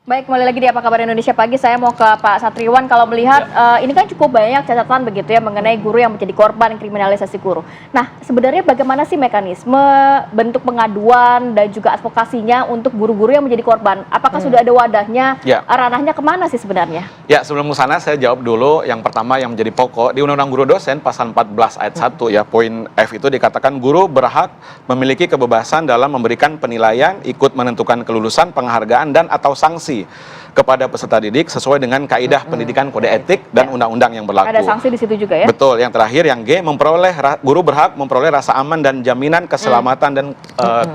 Baik, kembali lagi di Apa Kabar Indonesia Pagi. Saya mau ke Pak Satriwan. Kalau melihat ini kan cukup banyak catatan begitu ya mengenai guru yang menjadi korban kriminalisasi guru. Nah, sebenarnya bagaimana sih mekanisme bentuk pengaduan dan juga advokasinya untuk guru-guru yang menjadi korban? Apakah sudah ada wadahnya? Ranahnya kemana sih sebenarnya? Ya, sebelum ke sana saya jawab dulu yang pertama yang menjadi pokok di Undang-Undang Guru Dosen pasal 14 ayat 1 ya, poin F itu dikatakan guru berhak memiliki kebebasan dalam memberikan penilaian, ikut menentukan kelulusan, penghargaan dan atau sanksi kepada peserta didik sesuai dengan kaidah pendidikan kode etik dan undang-undang yang berlaku. Ada sanksi di situ juga ya? Betul. Yang terakhir yang G, guru berhak memperoleh rasa aman dan jaminan keselamatan dan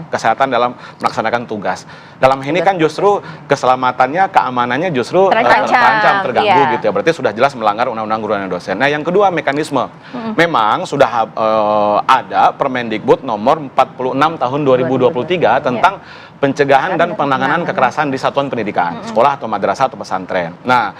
kesehatan dalam melaksanakan tugas. Dalam ini kan justru keselamatannya, keamanannya justru terancam, terganggu gitu ya. Berarti sudah jelas melanggar Undang-Undang Guru dan Dosen. Nah, yang kedua mekanisme. Memang sudah ada Permendikbud nomor 46 tahun 2023 tentang pencegahan dan penanganan kekerasan di satuan pendidikan, sekolah atau madrasah atau pesantren. Nah,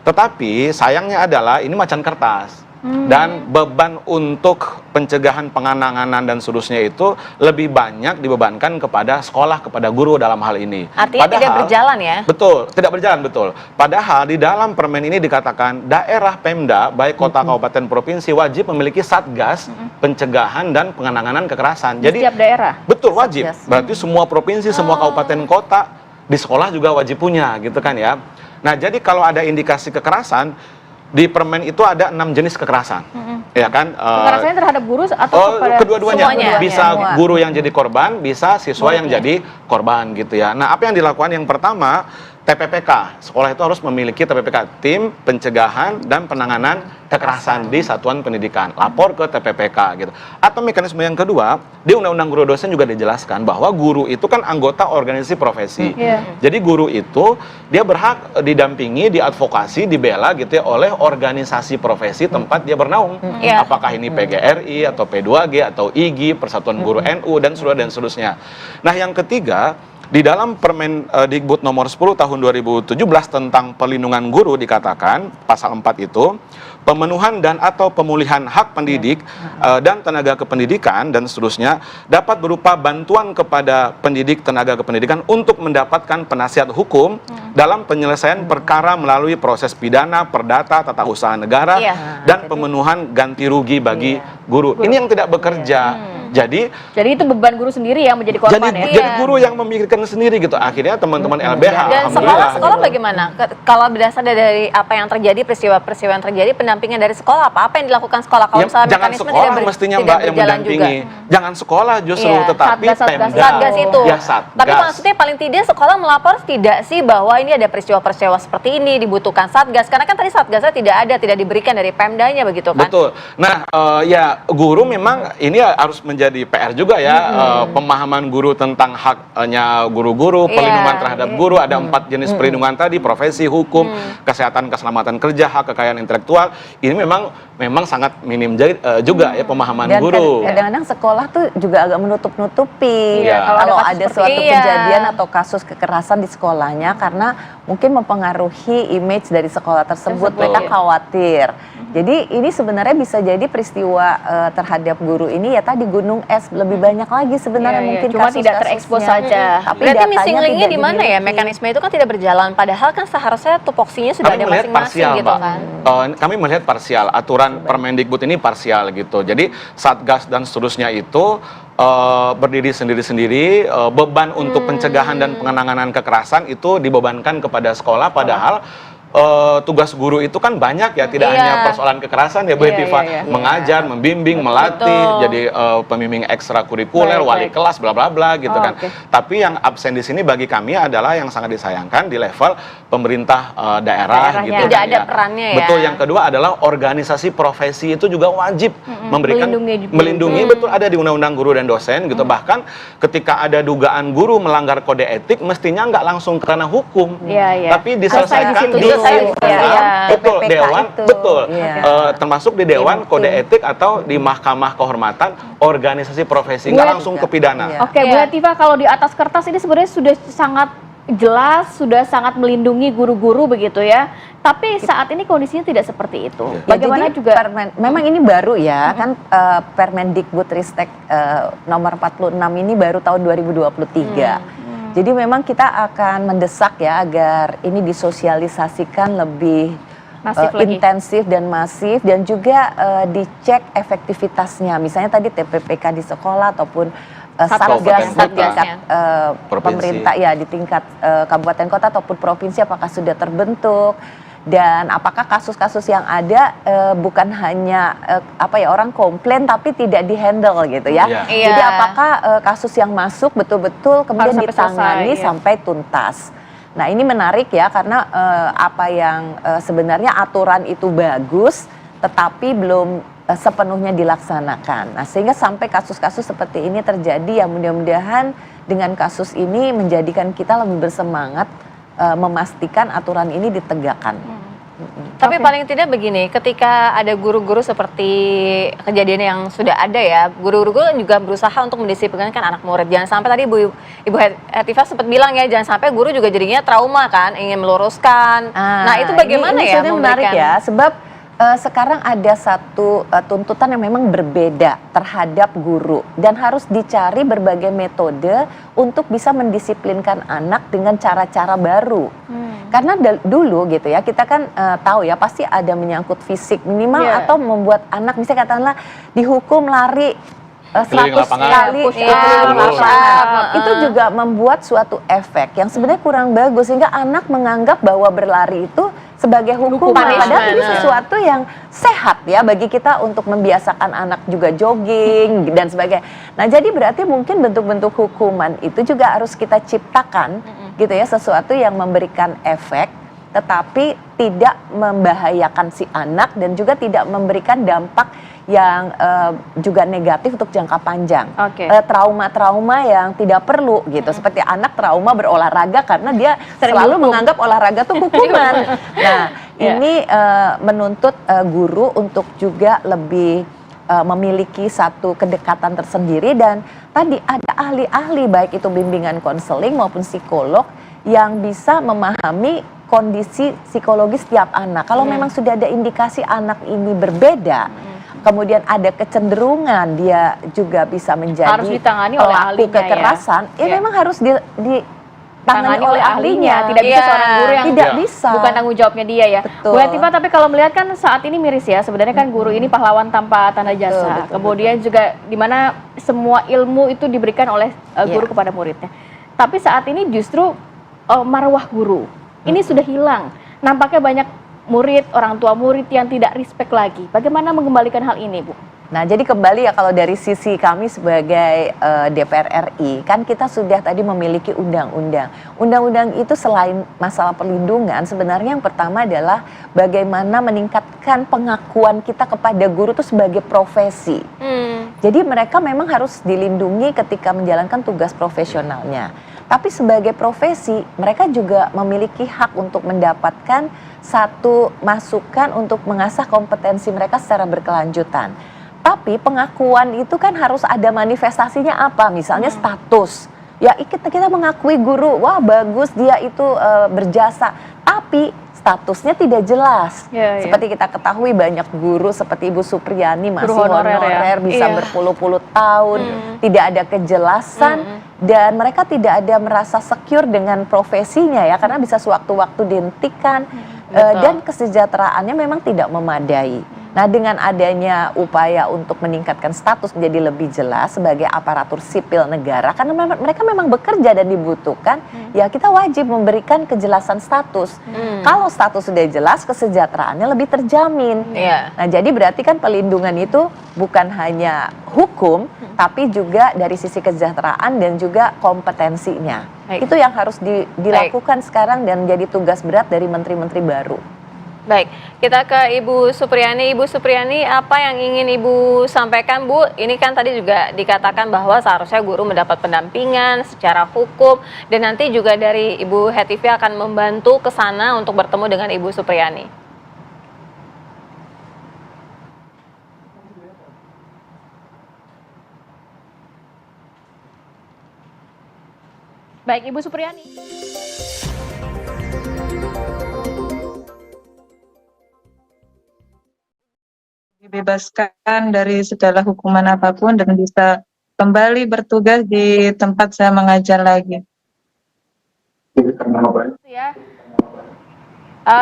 tetapi sayangnya adalah ini macan kertas. Dan beban untuk pencegahan, penanganan dan seterusnya itu lebih banyak dibebankan kepada sekolah, kepada guru dalam hal ini. Artinya tidak berjalan ya? Betul, tidak berjalan, betul. Padahal di dalam permen ini dikatakan daerah Pemda, baik kota, kabupaten, provinsi wajib memiliki satgas pencegahan dan penanganan kekerasan. Jadi setiap daerah? Betul, wajib. Berarti semua provinsi, semua kabupaten kota, di sekolah juga wajib punya gitu kan ya. Nah, jadi kalau ada indikasi kekerasan, di permen itu ada 6 jenis kekerasan, ya kan? Kekerasannya terhadap guru atau kepada kedua-duanya? Semuanya? Bisa guru yang jadi korban, bisa siswa yang jadi korban gitu ya. Nah, apa yang dilakukan yang pertama, TPPK. Sekolah itu harus memiliki TPPK, tim pencegahan dan penanganan kekerasan di satuan pendidikan. Lapor ke TPPK gitu. Atau mekanisme yang kedua, di Undang-Undang Guru Dosen juga dijelaskan bahwa guru itu kan anggota organisasi profesi. Jadi guru itu dia berhak didampingi, diadvokasi, dibela gitu ya oleh organisasi profesi tempat dia bernaung. Apakah ini PGRI atau P2G atau IGI, Persatuan Guru NU dan seterusnya. Nah, yang ketiga, di dalam Permendikbud nomor 10 tahun 2017 tentang perlindungan guru dikatakan, pasal 4 itu, pemenuhan dan atau pemulihan hak pendidik dan tenaga kependidikan dan seterusnya dapat berupa bantuan kepada pendidik, tenaga kependidikan untuk mendapatkan penasihat hukum dalam penyelesaian perkara melalui proses pidana, perdata, tata usaha negara, dan pemenuhan ganti rugi bagi guru. Ini yang tidak bekerja. Jadi itu beban guru sendiri yang menjadi korban jadi guru yang memikirkan sendiri gitu. Akhirnya teman-teman LBH dan sekolah bagaimana? Kalau berdasar dari apa yang terjadi, peristiwa yang terjadi, pendampingan dari sekolah apa yang dilakukan sekolah? Kalau misalnya jangan sekolah mestinya Mbak yang mendampingi. Jangan sekolah justru, tetapi Satgas itu. Satgas. Tapi maksudnya paling tidak sekolah melapor tidak sih bahwa ini ada peristiwa-peristiwa seperti ini, dibutuhkan Satgas? Karena kan tadi Satgasnya tidak diberikan dari Pemdanya begitu kan? Betul. Nah, ya guru memang ini harus menjadi PR juga ya, pemahaman guru tentang haknya guru-guru, perlindungan terhadap guru, ada 4 jenis perlindungan tadi, profesi, hukum, kesehatan, keselamatan kerja, hak kekayaan intelektual. Ini memang sangat minim juga ya pemahaman guru. Kadang-kadang sekolah tuh juga agak menutup-nutupi kalau ada suatu kejadian atau kasus kekerasan di sekolahnya karena mungkin mempengaruhi image dari sekolah tersebut. Mereka khawatir. Jadi ini sebenarnya bisa jadi peristiwa terhadap guru ini ya tadi gunung es lebih banyak lagi sebenarnya mungkin cuma tidak terekspos saja. Tapi berarti missing link-nya di mana ya? Mekanisme itu kan tidak berjalan. Padahal kan seharusnya tupoksinya sudah ada masing-masing gitu kan. Kami melihat parsial. Aturan Permendikbud ini parsial gitu. Jadi Satgas dan seterusnya itu berdiri sendiri-sendiri, beban untuk pencegahan dan penanganan kekerasan itu dibebankan kepada sekolah, padahal tugas guru itu kan banyak ya, tidak hanya persoalan kekerasan ya Bu Tiva, mengajar, membimbing, melatih, jadi pembimbing ekstrakurikuler, wali kelas, bla bla bla gitu kan. Tapi yang absen di sini bagi kami adalah yang sangat disayangkan di level pemerintah daerah gitu. Tidak ada perannya ya. Betul. Yang kedua adalah organisasi profesi itu juga wajib memberikan melindungi betul, ada di Undang-Undang Guru dan Dosen gitu. Bahkan ketika ada dugaan guru melanggar kode etik mestinya nggak langsung karena hukum, tapi diselesaikan di betul dewan termasuk di dewan kode etik atau di mahkamah kehormatan organisasi profesi, nggak langsung ke pidana. Oke, Bu Latifah, kalau di atas kertas ini sebenarnya sudah sangat jelas, sudah sangat melindungi guru-guru begitu ya. Tapi saat ini kondisinya tidak seperti itu. Bagaimana juga memang ini baru ya, kan Permendikbud Ristek nomor 46 ini baru tahun 2023. Jadi memang kita akan mendesak ya agar ini disosialisasikan lebih Masif lagi. intensif dan masif, dan juga dicek efektivitasnya. Misalnya tadi TPPK di sekolah ataupun satgas di tingkat pemerintah ya, di tingkat kabupaten kota ataupun provinsi, apakah sudah terbentuk, dan apakah kasus-kasus yang ada bukan hanya orang komplain tapi tidak dihandle gitu ya. Jadi apakah kasus yang masuk betul-betul kemudian ditangani sampai tuntas. Nah ini menarik ya, karena apa yang sebenarnya aturan itu bagus tetapi belum sepenuhnya dilaksanakan. Nah sehingga sampai kasus-kasus seperti ini terjadi, ya mudah-mudahan dengan kasus ini menjadikan kita lebih bersemangat memastikan aturan ini ditegakkan. Tapi paling tidak begini, ketika ada guru-guru seperti kejadian yang sudah ada ya, guru-guru juga berusaha untuk mendisiplinkan anak murid. Jangan sampai tadi Ibu Hetifah sempat bilang ya, jangan sampai guru juga jadinya trauma kan, ingin meluruskan. Nah itu bagaimana ini ya memberikan? Menarik ya, sebab sekarang ada satu tuntutan yang memang berbeda terhadap guru, dan harus dicari berbagai metode untuk bisa mendisiplinkan anak dengan cara-cara baru. Karena dulu gitu ya, kita kan tahu ya pasti ada menyangkut fisik minimal, atau membuat anak misalnya katakanlah dihukum lari 100 kali itu juga membuat suatu efek yang sebenarnya kurang bagus, sehingga anak menganggap bahwa berlari itu sebagai hukuman, padahal ini sesuatu yang sehat ya bagi kita untuk membiasakan anak juga jogging dan sebagainya. Nah jadi berarti mungkin bentuk-bentuk hukuman itu juga harus kita ciptakan gitu ya, sesuatu yang memberikan efek tetapi tidak membahayakan si anak dan juga tidak memberikan dampak yang juga negatif untuk jangka panjang. Trauma-trauma yang tidak perlu gitu, seperti anak trauma berolahraga karena dia selalu menganggap olahraga itu hukuman. Nah ini menuntut guru untuk juga lebih memiliki satu kedekatan tersendiri, dan tadi ada ahli-ahli baik itu bimbingan konseling maupun psikolog yang bisa memahami kondisi psikologis setiap anak. Kalau memang sudah ada indikasi anak ini berbeda, kemudian ada kecenderungan dia juga bisa menjadi harus ditangani oleh pelaku kekerasan, memang harus ditangani oleh ahlinya. Tidak bisa seorang guru yang tidak bisa, bukan tanggung jawabnya dia ya. Betul. Bu Hetifah, tapi kalau melihat kan saat ini miris ya, sebenarnya kan guru ini pahlawan tanpa tanda jasa. Kemudian juga di mana semua ilmu itu diberikan oleh guru kepada muridnya. Tapi saat ini justru marwah guru ini sudah hilang. Nampaknya banyak murid, orang tua murid yang tidak respect lagi. Bagaimana mengembalikan hal ini, Bu? Nah, jadi kembali ya, kalau dari sisi kami sebagai DPR RI, kan kita sudah tadi memiliki undang-undang. Undang-undang itu selain masalah perlindungan, sebenarnya yang pertama adalah bagaimana meningkatkan pengakuan kita kepada guru itu sebagai profesi. Jadi mereka memang harus dilindungi ketika menjalankan tugas profesionalnya. Tapi sebagai profesi, mereka juga memiliki hak untuk mendapatkan satu masukan untuk mengasah kompetensi mereka secara berkelanjutan. Tapi pengakuan itu kan harus ada manifestasinya apa, misalnya status. Ya kita mengakui guru, wah bagus dia itu berjasa, tapi statusnya tidak jelas. Seperti kita ketahui banyak guru seperti Ibu Supriyani masih honorer bisa berpuluh-puluh tahun, tidak ada kejelasan, dan mereka tidak ada merasa secure dengan profesinya ya, karena bisa sewaktu-waktu dihentikan, dan kesejahteraannya memang tidak memadai. Nah, dengan adanya upaya untuk meningkatkan status menjadi lebih jelas sebagai aparatur sipil negara, karena mereka memang bekerja dan dibutuhkan, ya kita wajib memberikan kejelasan status. Kalau status sudah jelas, kesejahteraannya lebih terjamin. Nah, jadi berarti kan pelindungan itu bukan hanya hukum, tapi juga dari sisi kesejahteraan dan juga kompetensinya. Itu yang harus dilakukan sekarang dan menjadi tugas berat dari menteri-menteri baru. Baik, kita ke Ibu Supriyani. Ibu Supriyani, apa yang ingin Ibu sampaikan, Bu? Ini kan tadi juga dikatakan bahwa seharusnya guru mendapat pendampingan secara hukum, dan nanti juga dari Ibu Hetifah akan membantu ke sana untuk bertemu dengan Ibu Supriyani. Baik, Ibu Supriyani. Dibebaskan dari segala hukuman apapun dan bisa kembali bertugas di tempat saya mengajar lagi. Ya.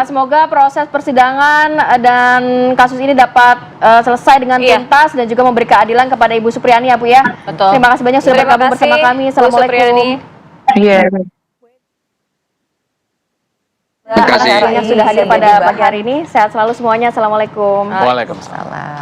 Semoga proses persidangan dan kasus ini dapat selesai dengan tuntas dan juga memberi keadilan kepada Ibu Supriyani ya Bu ya. Betul. Terima kasih banyak sudah Terima bergabung kasih, bersama kami. Bu Assalamualaikum. Supriyani. Iya. Terima kasih yang sudah hadir pada pagi hari ini. Sehat selalu semuanya. Assalamualaikum. Waalaikumsalam. Salam.